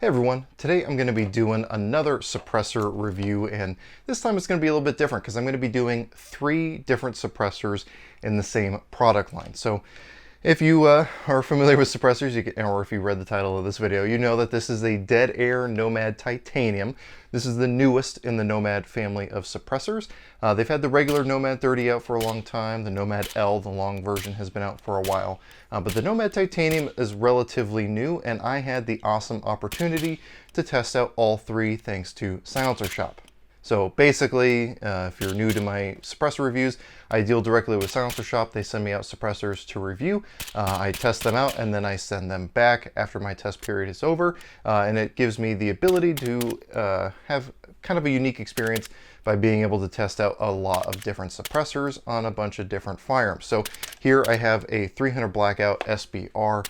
Hey everyone, today I'm going to be doing another suppressor review, and this time it's going to be a little bit different because I'm going to be doing 3 different suppressors in the same product line. So if you are familiar with suppressors, or if you read the title of this video, you know that this is a dead air Nomad Titanium. This is the newest in the Nomad family of suppressors. They've had the regular Nomad 30 out for a long time. The Nomad L, the long version, has been out for a while. But the Nomad Titanium is relatively new, and I had the awesome opportunity to test out all 3 thanks to SilencerShop. So basically, if you're new to my suppressor reviews, I deal directly with SilencerShop. They send me out suppressors to review. I test them out and then I send them back after my test period is over. And it gives me the ability to have kind of a unique experience by being able to test out a lot of different suppressors on a bunch of different firearms. So here I have a 300 Blackout SBR,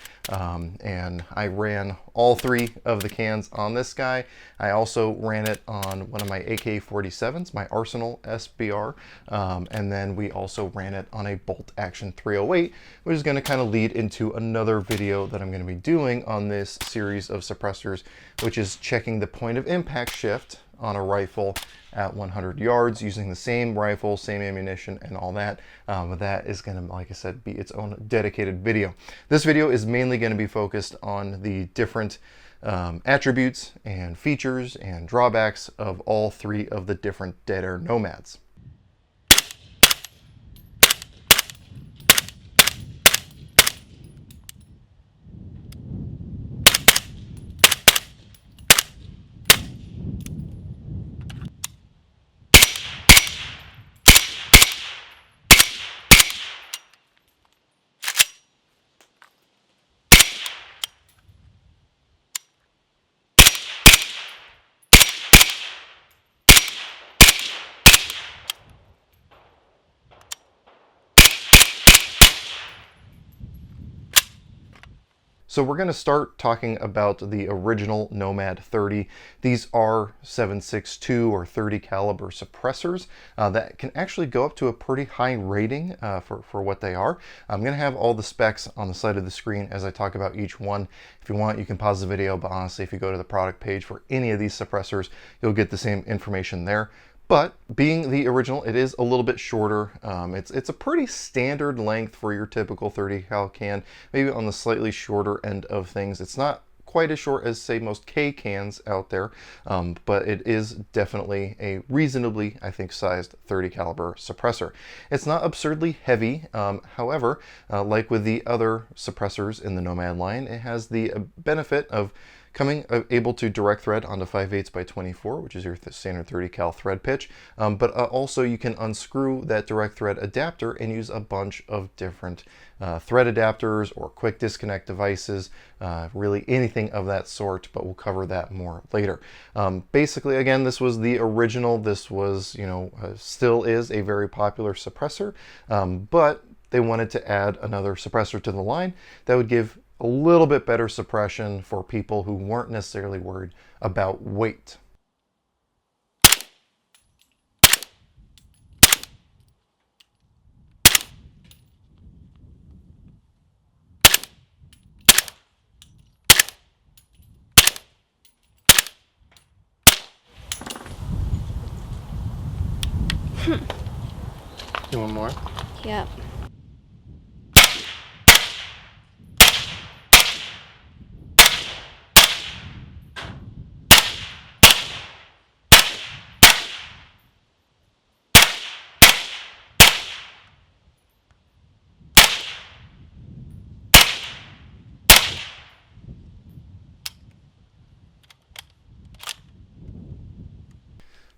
and I ran all 3 of the cans on this guy. I also ran it on one of my AK-47s, my Arsenal SBR, and then we also ran it on a bolt action 308, which is going to kind of lead into another video that I'm going to be doing on this series of suppressors, which is checking the point of impact shift on a rifle at 100 yards using the same rifle, same ammunition, and all that. That is going to, like I said, be its own dedicated video. This video is mainly going to be focused on the different attributes and features and drawbacks of all 3 of the different dead air Nomads. So we're going to start talking about the original Nomad 30. These are 7.62 or 30 caliber suppressors that can actually go up to a pretty high rating for what they are. I'm going to have all the specs on the side of the screen as I talk about each one. If you want, you can pause the video, but honestly, if you go to the product page for any of these suppressors, you'll get the same information there. But being the original, it is a little bit shorter. It's a pretty standard length for your typical 30 cal can, maybe on the slightly shorter end of things. It's not quite as short as, say, most K cans out there, but it is definitely a reasonably, I think, sized 30 caliber suppressor. It's not absurdly heavy. However, like with the other suppressors in the Nomad line, it has the benefit of coming able to direct thread onto 5/8 by 24, which is your standard 30 cal thread pitch. But also you can unscrew that direct thread adapter and use a bunch of different thread adapters or quick disconnect devices, really anything of that sort, but we'll cover that more later. Basically, again, this was the original. This was, still is a very popular suppressor, but they wanted to add another suppressor to the line that would give a little bit better suppression for people who weren't necessarily worried about weight. You want more? Yep.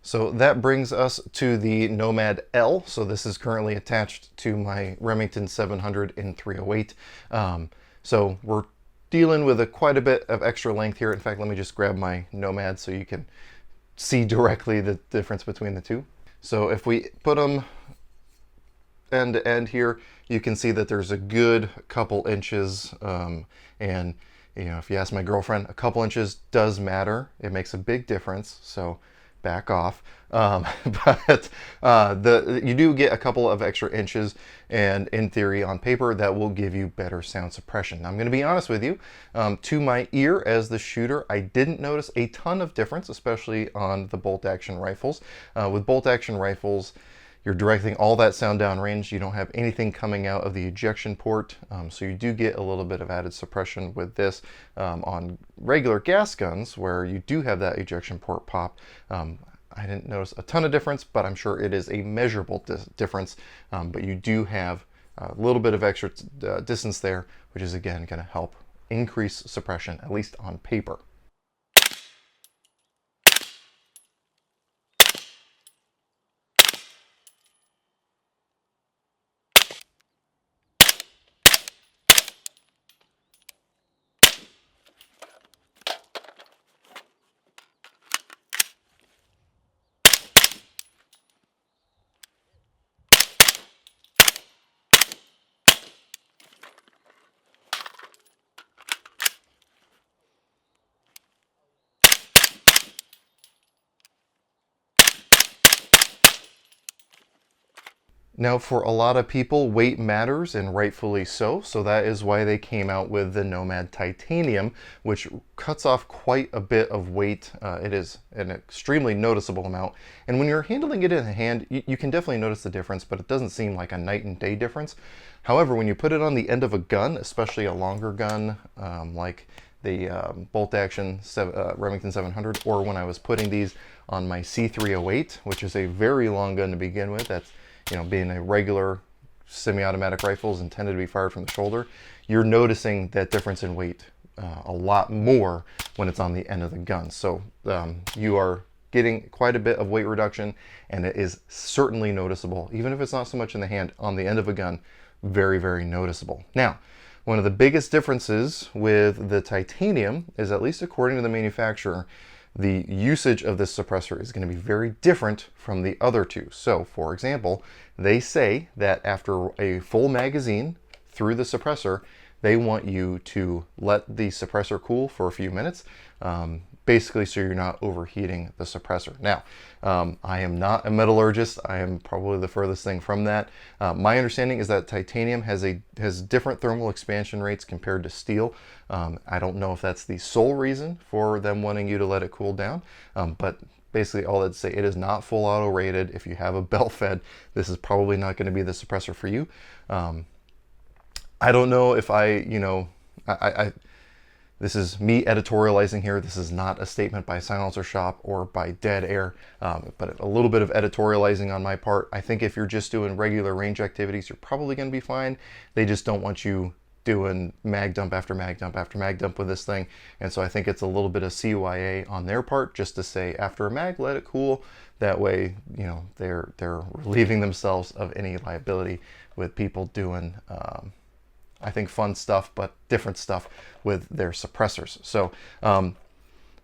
So that brings us to the Nomad L. So this is currently attached to my Remington 700 in 308. So we're dealing with quite a bit of extra length here. In fact, let me just grab my Nomad so you can see directly the difference between the two. So if we put them end to end here, you can see that there's a good couple inches, and if you ask my girlfriend, a couple inches does matter. It makes a big difference. So back off. But you do get a couple of extra inches, and in theory on paper that will give you better sound suppression. Now, I'm going to be honest with you, to my ear as the shooter, I didn't notice a ton of difference, especially on the bolt action rifles. With bolt action rifles, you're directing all that sound downrange. You don't have anything coming out of the ejection port, so you do get a little bit of added suppression with this. On regular gas guns, where you do have that ejection port pop, I didn't notice a ton of difference, but I'm sure it is a measurable difference. But you do have a little bit of extra distance there, which is again going to help increase suppression, at least on paper. Now, for a lot of people, weight matters, and rightfully so. So that is why they came out with the Nomad Titanium, which cuts off quite a bit of weight. It is an extremely noticeable amount. And when you're handling it in the hand, you can definitely notice the difference, but it doesn't seem like a night and day difference. However, when you put it on the end of a gun, especially a longer gun, like the bolt action Remington 700, or when I was putting these on my C308, which is a very long gun to begin with, that's, you know, being a regular semi-automatic rifle is intended to be fired from the shoulder, you're noticing that difference in weight a lot more when it's on the end of the gun. So you are getting quite a bit of weight reduction, and it is certainly noticeable, even if it's not so much in the hand, on the end of a gun. Very, very noticeable. Now, one of the biggest differences with the titanium is, at least according to the manufacturer, the usage of this suppressor is going to be very different from the other two. So, for example, they say that after a full magazine through the suppressor, they want you to let the suppressor cool for a few minutes, basically so you're not overheating the suppressor. Now, I am not a metallurgist. I am probably the furthest thing from that. My understanding is that titanium has different thermal expansion rates compared to steel. I don't know if that's the sole reason for them wanting you to let it cool down, but basically all I'd say, it is not full auto rated. If you have a bell fed, this is probably not going to be the suppressor for you. I don't know if this is me editorializing here. This is not a statement by SilencerShop or by Dead Air, but a little bit of editorializing on my part. I think if you're just doing regular range activities, you're probably going to be fine. They just don't want you doing mag dump after mag dump after mag dump with this thing. And so I think it's a little bit of CYA on their part, just to say after a mag, let it cool. That way, you know, they're relieving themselves of any liability with people doing I think fun stuff, but different stuff with their suppressors. So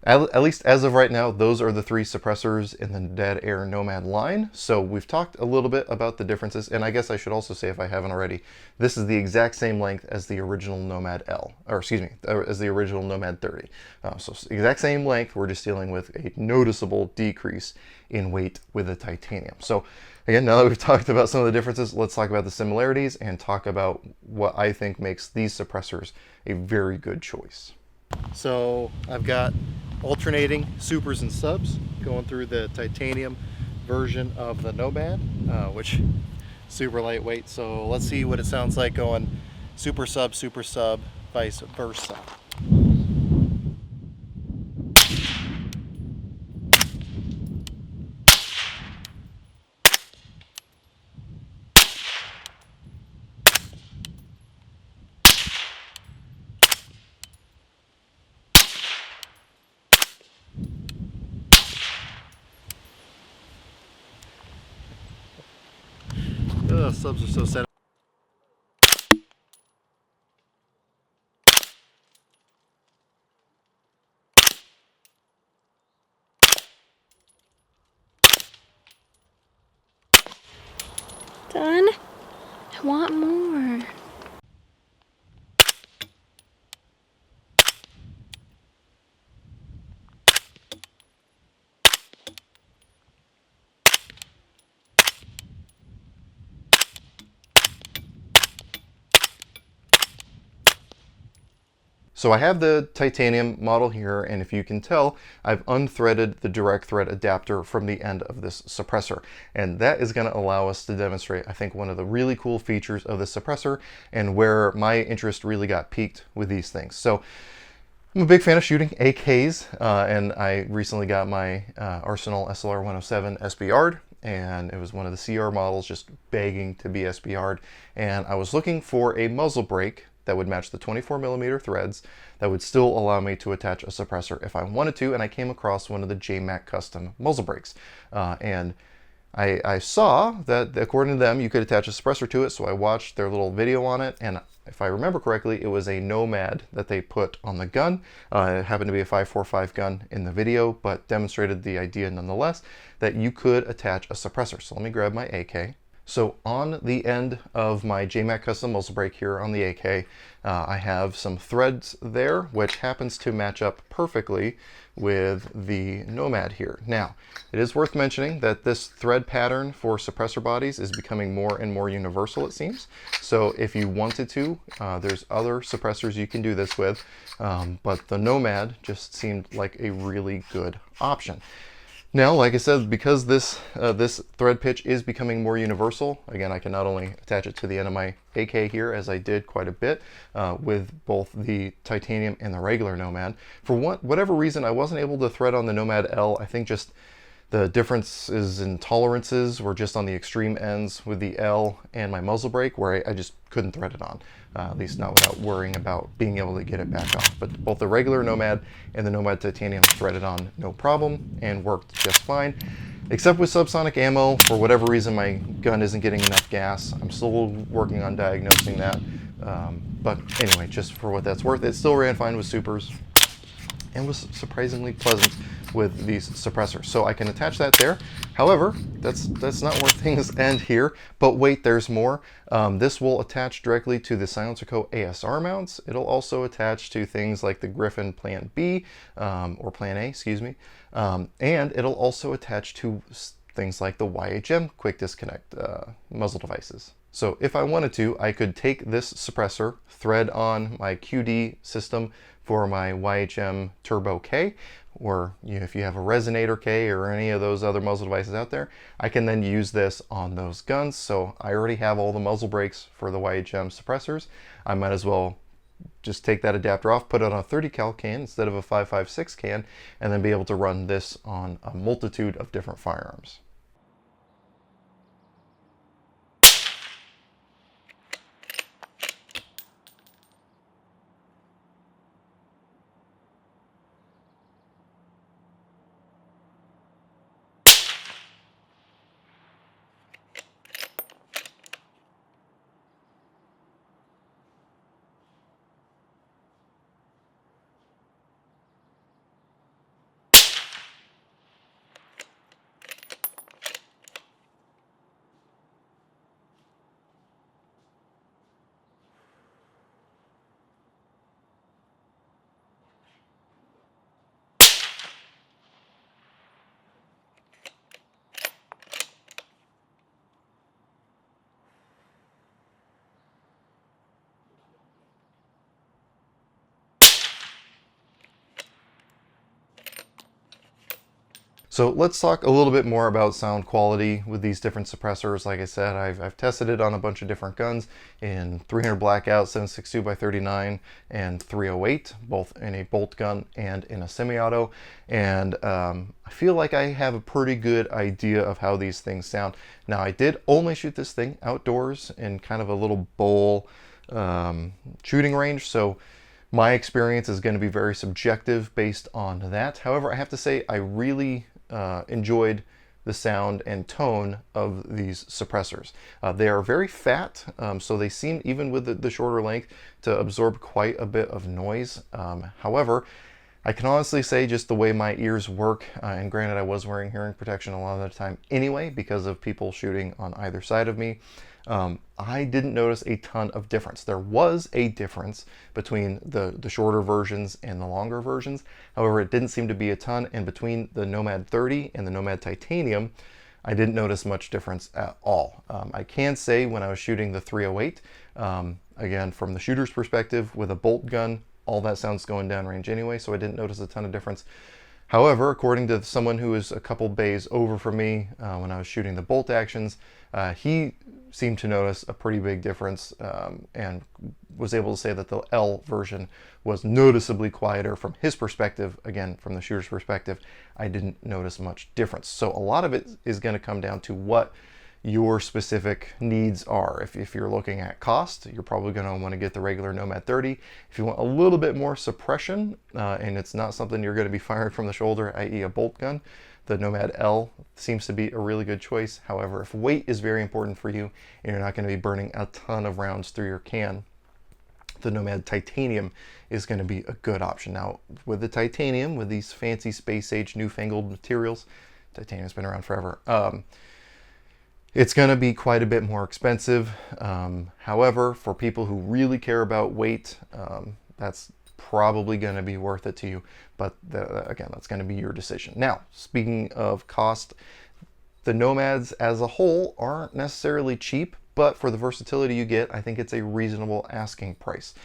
at least as of right now, those are the three suppressors in the Dead Air Nomad line. So we've talked a little bit about the differences, and I guess I should also say, if I haven't already, this is the exact same length as the original Nomad L, or excuse me, as the original Nomad 30. So exact same length, we're just dealing with a noticeable decrease in weight with the titanium. So again, now that we've talked about some of the differences, let's talk about the similarities and talk about what I think makes these suppressors a very good choice. So I've got alternating supers and subs going through the titanium version of the Nomad, which is super lightweight. So let's see what it sounds like going super sub, vice versa. Subs are so set. Done? I want more. So I have the titanium model here, and if you can tell, I've unthreaded the direct thread adapter from the end of this suppressor. And that is going to allow us to demonstrate, I think, one of the really cool features of this suppressor and where my interest really got piqued with these things. So I'm a big fan of shooting AKs, and I recently got my Arsenal SLR 107 SBR'd, and it was one of the CR models just begging to be SBR'd. And I was looking for a muzzle brake that would match the 24mm threads that would still allow me to attach a suppressor if I wanted to, and I came across one of the JMac custom muzzle brakes. And I saw that according to them you could attach a suppressor to it, so I watched their little video on it, and if I remember correctly, it was a Nomad that they put on the gun. It happened to be a 5.45 gun in the video, but demonstrated the idea nonetheless that you could attach a suppressor. So let me grab my AK. So on the end of my JMac custom muzzle brake here on the AK, I have some threads there, which happens to match up perfectly with the Nomad here. Now, it is worth mentioning that this thread pattern for suppressor bodies is becoming more and more universal, it seems. So if you wanted to, there's other suppressors you can do this with, but the Nomad just seemed like a really good option. Now, like I said, because this thread pitch is becoming more universal, again, I can not only attach it to the end of my AK here, as I did quite a bit with both the titanium and the regular Nomad. For whatever reason, I wasn't able to thread on the Nomad L. I think just the differences in tolerances were just on the extreme ends with the L and my muzzle brake, where I just couldn't thread it on, at least not without worrying about being able to get it back off. But both the regular Nomad and the Nomad Titanium threaded on no problem and worked just fine. Except with subsonic ammo, for whatever reason my gun isn't getting enough gas. I'm still working on diagnosing that. But anyway, just for what that's worth, it still ran fine with supers and was surprisingly pleasant with these suppressors. So I can attach that there. However, that's not where things end here, but wait, there's more. This will attach directly to the SilencerCo ASR mounts. It'll also attach to things like the Griffin Plan B, or Plan A, excuse me. And it'll also attach to things like the YHM quick disconnect muzzle devices. So if I wanted to, I could take this suppressor, thread on my QD system for my YHM Turbo K, or if you have a Resonator K or any of those other muzzle devices out there, I can then use this on those guns. So I already have all the muzzle brakes for the YHM suppressors. I might as well just take that adapter off, put it on a 30 cal can instead of a 5.56 can, and then be able to run this on a multitude of different firearms. So let's talk a little bit more about sound quality with these different suppressors. Like I said, I've tested it on a bunch of different guns in 300 blackout, 7.62x39, and 308, both in a bolt gun and in a semi-auto. And I feel like I have a pretty good idea of how these things sound. Now, I did only shoot this thing outdoors in kind of a little bowl shooting range, so my experience is going to be very subjective based on that. However, I have to say I really enjoyed the sound and tone of these suppressors. They are very fat, so they seem, even with the shorter length, to absorb quite a bit of noise. However, I can honestly say just the way my ears work, and granted I was wearing hearing protection a lot of the time anyway because of people shooting on either side of me, I didn't notice a ton of difference. There was a difference between the shorter versions and the longer versions. However, it didn't seem to be a ton, and between the Nomad 30 and the Nomad Titanium, I didn't notice much difference at all. I can say when I was shooting the 308, again, from the shooter's perspective, with a bolt gun, all that sound's going downrange anyway, so I didn't notice a ton of difference. However, according to someone who was a couple bays over from me when I was shooting the bolt actions, he seemed to notice a pretty big difference and was able to say that the L version was noticeably quieter from his perspective. Again, from the shooter's perspective, I didn't notice much difference. So a lot of it is going to come down to what your specific needs are. If you're looking at cost, you're probably going to want to get the regular Nomad 30. If you want a little bit more suppression and it's not something you're going to be firing from the shoulder, i.e. a bolt gun, the Nomad L seems to be a really good choice. However, if weight is very important for you and you're not going to be burning a ton of rounds through your can, the Nomad Titanium is going to be a good option. Now, with the Titanium, with these fancy space age newfangled materials, titanium's been around forever, it's going to be quite a bit more expensive. However, for people who really care about weight, that's probably going to be worth it to you. But again, that's going to be your decision. Now, speaking of cost, the Nomads as a whole aren't necessarily cheap, but for the versatility you get, I think it's a reasonable asking price.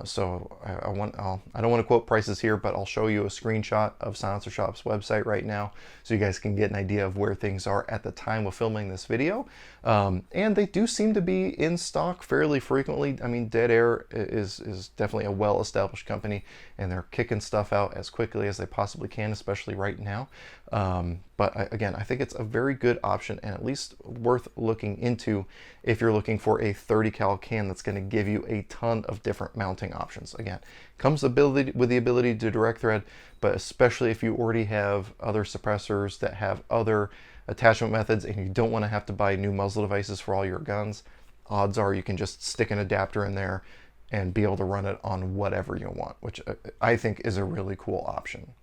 So I don't want to quote prices here, but I'll show you a screenshot of SilencerShop's website right now so you guys can get an idea of where things are at the time of filming this video. And they do seem to be in stock fairly frequently. I mean, Dead Air is definitely a well-established company, and they're kicking stuff out as quickly as they possibly can, especially right now. But again, I think it's a very good option and at least worth looking into if you're looking for a 30 cal can that's going to give you a ton of different mounting options. Again, comes with the ability to direct thread, but especially if you already have other suppressors that have other attachment methods and you don't want to have to buy new muzzle devices for all your guns, odds are you can just stick an adapter in there and be able to run it on whatever you want, which I think is a really cool option.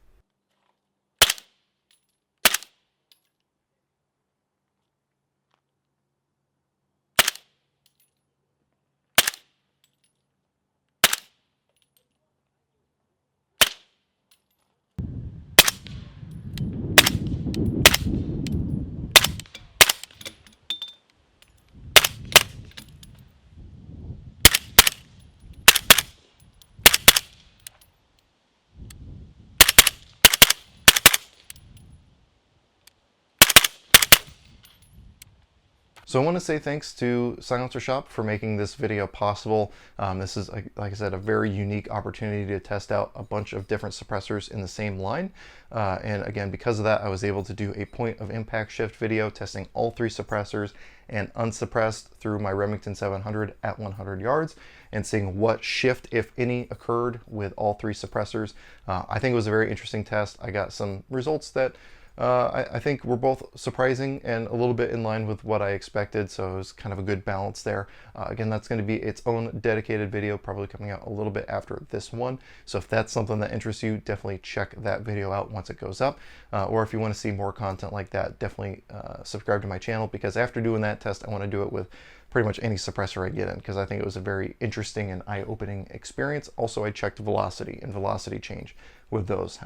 So I want to say thanks to SilencerShop for making this video possible. This is, like I said, a very unique opportunity to test out a bunch of different suppressors in the same line. And again, because of that, I was able to do a point of impact shift video testing all three suppressors and unsuppressed through my Remington 700 at 100 yards and seeing what shift, if any, occurred with all three suppressors. I think it was a very interesting test. I got some results that I think we're both surprising and a little bit in line with what I expected, so it was kind of a good balance there. Again, that's going to be its own dedicated video, probably coming out a little bit after this one. So if that's something that interests you, definitely check that video out once it goes up. Or if you want to see more content like that, definitely subscribe to my channel, because after doing that test, I want to do it with pretty much any suppressor I get in, because I think it was a very interesting and eye-opening experience. Also, I checked velocity and velocity change with those.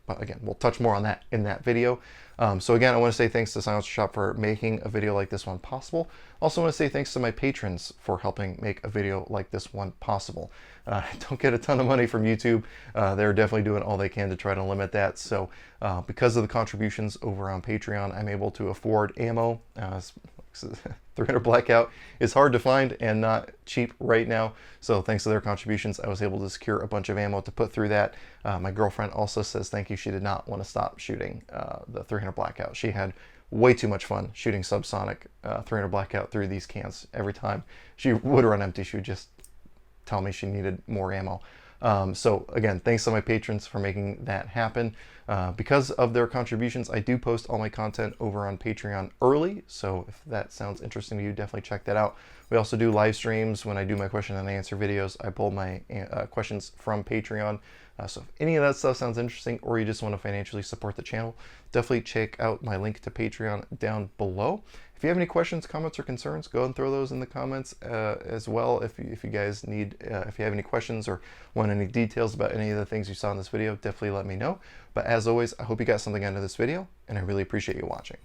But again, we'll touch more on that in that video. So again, I want to say thanks to SilencerShop for making a video like this one possible. Also want to say thanks to my patrons for helping make a video like this one possible. I don't get a ton of money from YouTube. They're definitely doing all they can to try to limit that. So because of the contributions over on Patreon, I'm able to afford ammo. 300 blackout is hard to find and not cheap right now, so thanks to their contributions I was able to secure a bunch of ammo to put through that. My girlfriend also says thank you. She did not want to stop shooting the 300 blackout. She had way too much fun shooting subsonic 300 blackout through these cans. Every time she would run empty, she would just tell me she needed more ammo. So again, thanks to my patrons for making that happen. Because of their contributions, I do post all my content over on Patreon early, so if that sounds interesting to you, definitely check that out. We also do live streams when I do my question and answer videos. I pull my questions from Patreon. So if any of that stuff sounds interesting, or you just want to financially support the channel, definitely check out my link to Patreon down below. If you have any questions, comments, or concerns, go and throw those in the comments as well. If you guys need, if you have any questions or want any details about any of the things you saw in this video, definitely let me know. But as always, I hope you got something out of this video, and I really appreciate you watching.